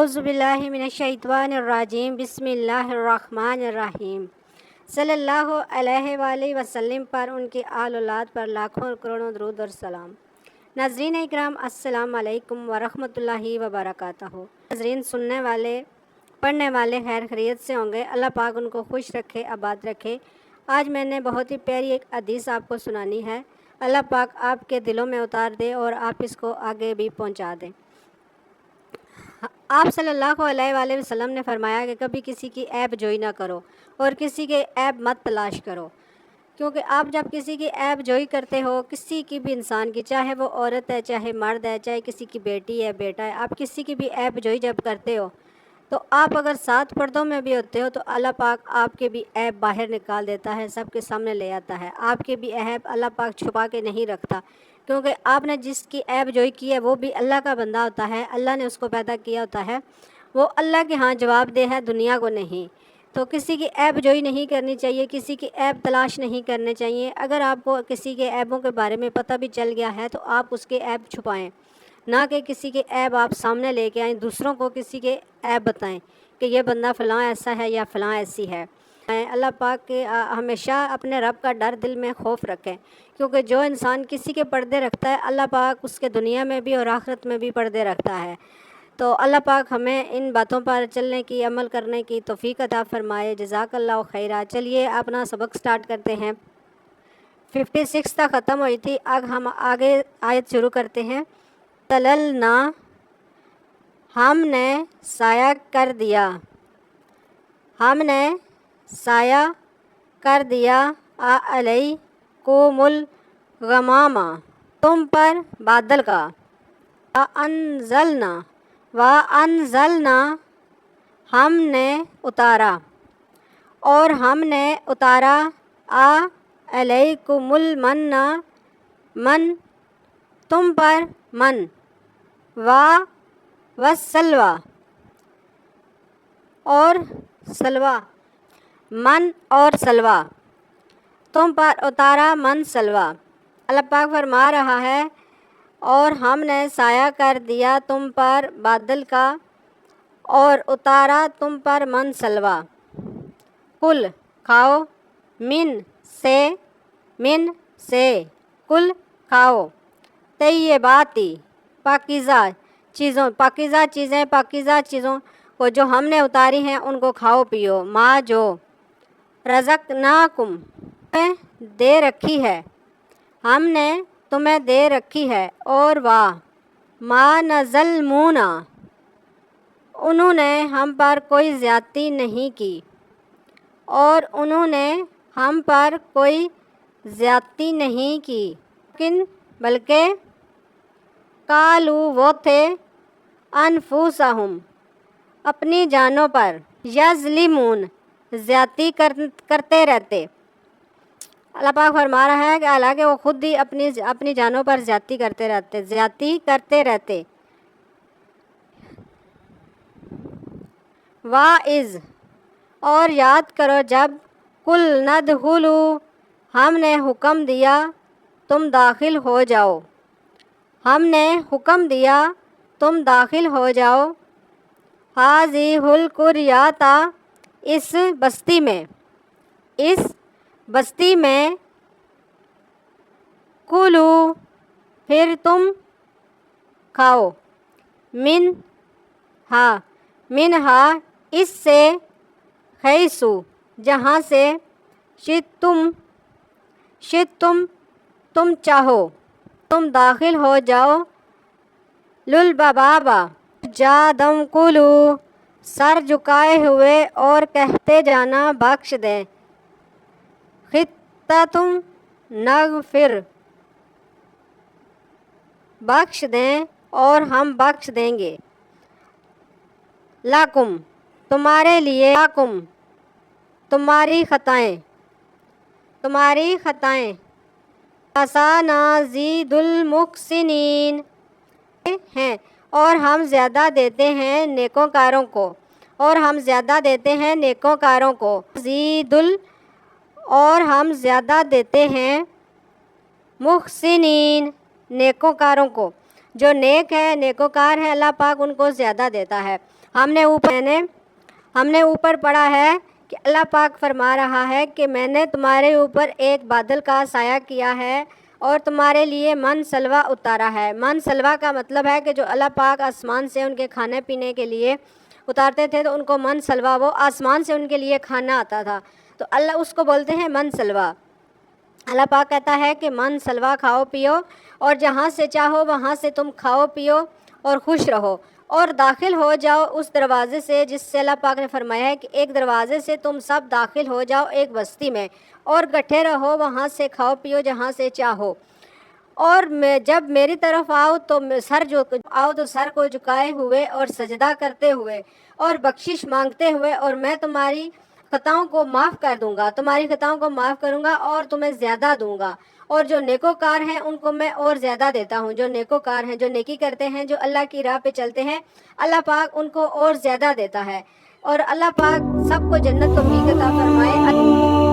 اعوذ باللہ من الشیطان الرجیم بسم اللہ الرحمن الرحیم صلی اللہ علیہ وآلہ وسلم پر ان کی آل اولاد پر لاکھوں کروڑوں درود اور سلام۔ ناظرین اکرام السلام علیکم ورحمۃ اللہ وبرکاتہ۔ ناظرین سننے والے پڑھنے والے خیر خیریت سے ہوں گے، اللہ پاک ان کو خوش رکھے، آباد رکھے۔ آج میں نے بہت ہی پیاری ایک حدیث آپ کو سنانی ہے، اللہ پاک آپ کے دلوں میں اتار دے اور آپ اس کو آگے بھی پہنچا دیں۔ آپ صلی اللہ علیہ وآلہ وسلم نے فرمایا کہ کبھی کسی کی عیب جوئی نہ کرو اور کسی کے عیب مت تلاش کرو، کیونکہ آپ جب کسی کی عیب جوئی کرتے ہو، کسی کی بھی انسان کی، چاہے وہ عورت ہے، چاہے مرد ہے، چاہے کسی کی بیٹی ہے، بیٹا ہے، آپ کسی کی بھی عیب جوئی جب کرتے ہو تو آپ اگر سات پردوں میں بھی ہوتے ہو تو اللہ پاک آپ کے بھی عیب باہر نکال دیتا ہے، سب کے سامنے لے آتا ہے۔ آپ کے بھی عیب اللہ پاک چھپا کے نہیں رکھتا، کیونکہ آپ نے جس کی عیب جوئی کی ہے وہ بھی اللہ کا بندہ ہوتا ہے، اللہ نے اس کو پیدا کیا ہوتا ہے، وہ اللہ کے ہاں جواب دہ ہے، دنیا کو نہیں۔ تو کسی کی عیب جوئی نہیں کرنی چاہیے، کسی کی عیب تلاش نہیں کرنے چاہیے۔ اگر آپ کو کسی کے عیبوں کے بارے میں پتہ بھی چل گیا ہے تو آپ اس کے عیب چھپائیں، نہ کہ کسی کے عیب آپ سامنے لے کے آئیں، دوسروں کو کسی کے عیب بتائیں کہ یہ بندہ فلاں ایسا ہے یا فلاں ایسی ہے۔ اللہ پاک کے ہمیشہ اپنے رب کا ڈر دل میں خوف رکھیں، کیونکہ جو انسان کسی کے پردے رکھتا ہے اللہ پاک اس کے دنیا میں بھی اور آخرت میں بھی پردے رکھتا ہے۔ تو اللہ پاک ہمیں ان باتوں پر چلنے کی، عمل کرنے کی توفیق عطا فرمائے۔ جزاک اللہ خیرہ۔ چلیے اپنا سبق سٹارٹ کرتے ہیں۔ 56 تک ختم ہوئی تھی، اب ہم آگے آیت شروع کرتے ہیں۔ تللنا، ہم نے سایہ کر دیا، ہم نے سایہ کر دیا، علیکم الغمام، تم پر بادل کا، وانزلنا، ہم نے اتارا، اور ہم نے اتارا، علیکم المن، من، تم پر من، والسلوى، اور سلوہ، من اور سلوہ، تم پر اتارا من سلوہ۔ اللہ پاک فرما رہا ہے اور ہم نے سایہ کر دیا تم پر بادل کا اور اتارا تم پر من سلوہ۔ کل، کھاؤ، من سے، کل کھاؤ، طیباتی، پاکیزہ چیزوں، پاکیزہ چیزوں کو جو ہم نے اتاری ہیں ان کو کھاؤ پیو، ما جو رزقناکم، دے رکھی ہے، ہم نے تمہیں دے رکھی ہے، اور ما نظلمونا، انہوں نے ہم پر کوئی زیادتی نہیں کی، اور انہوں نے ہم پر کوئی زیادتی نہیں کی، بلکہ قالو، وہ تھے، انفسہم، اپنی جانوں پر، یظلمون، زیادتی کرتے رہتے۔ اللہ پاک فرما رہا ہے کہ حالانکہ وہ خود ہی اپنی جانوں پر زیادتی کرتے رہتے۔ واعظ، اور یاد کرو جب، کل ندخلو، ہم نے حکم دیا تم داخل ہو جاؤ، ہم نے حکم دیا تم داخل ہو جاؤ، ہذہ القریۃ، اس بستی میں، کلوا، پھر تم کھاؤ، منہا، اس سے، حیثو، جہاں سے، شئتم، تم چاہو، تم داخل ہو جاؤ، للبابا، جادم کلو، سر جھکائے ہوئے اور کہتے جانا بخش دیں، خطۃ نغفر، بخش دیں اور ہم بخش دیں گے، لکم، تمہارے لیے، لکم، تمہاری خطائیں، سنزید المحسنین، ہیں، اور ہم زیادہ دیتے ہیں نیکوکاروں کو، اور ہم زیادہ دیتے ہیں محسنین، نیکوکاروں کو، جو نیک ہے، نیکوکار ہے، اللہ پاک ان کو زیادہ دیتا ہے۔ ہم نے اوپر پڑھا ہے کہ اللہ پاک فرما رہا ہے کہ میں نے تمہارے اوپر ایک بادل کا سایہ کیا ہے اور تمہارے لیے من سلوہ اتارا ہے۔ من سلوہ کا مطلب ہے کہ جو اللہ پاک آسمان سے ان کے کھانے پینے کے لیے اتارتے تھے تو ان کو من سلوہ، وہ آسمان سے ان کے لیے کھانا آتا تھا، تو اللہ اس کو بولتے ہیں من سلوہ۔ اللہ پاک کہتا ہے کہ من سلوہ کھاؤ پیو اور جہاں سے چاہو وہاں سے تم کھاؤ پیو اور خوش رہو، اور داخل ہو جاؤ اس دروازے سے جس سے اللہ پاک نے فرمایا ہے کہ ایک دروازے سے تم سب داخل ہو جاؤ ایک بستی میں، اور گٹھے رہو وہاں سے کھاؤ پیو جہاں سے چاہو، اور جب میری طرف آؤ تو سر کو جھکائے ہوئے اور سجدہ کرتے ہوئے اور بخشش مانگتے ہوئے، اور میں تمہاری خطاؤں کو معاف کر دوں گا، تمہاری خطاؤں کو معاف کروں گا اور تمہیں زیادہ دوں گا، اور جو نیکوکار ہیں ان کو میں اور زیادہ دیتا ہوں۔ جو نیکوکار ہیں، جو نیکی کرتے ہیں، جو اللہ کی راہ پہ چلتے ہیں، اللہ پاک ان کو اور زیادہ دیتا ہے، اور اللہ پاک سب کو جنت توفیق عطا فرمائے۔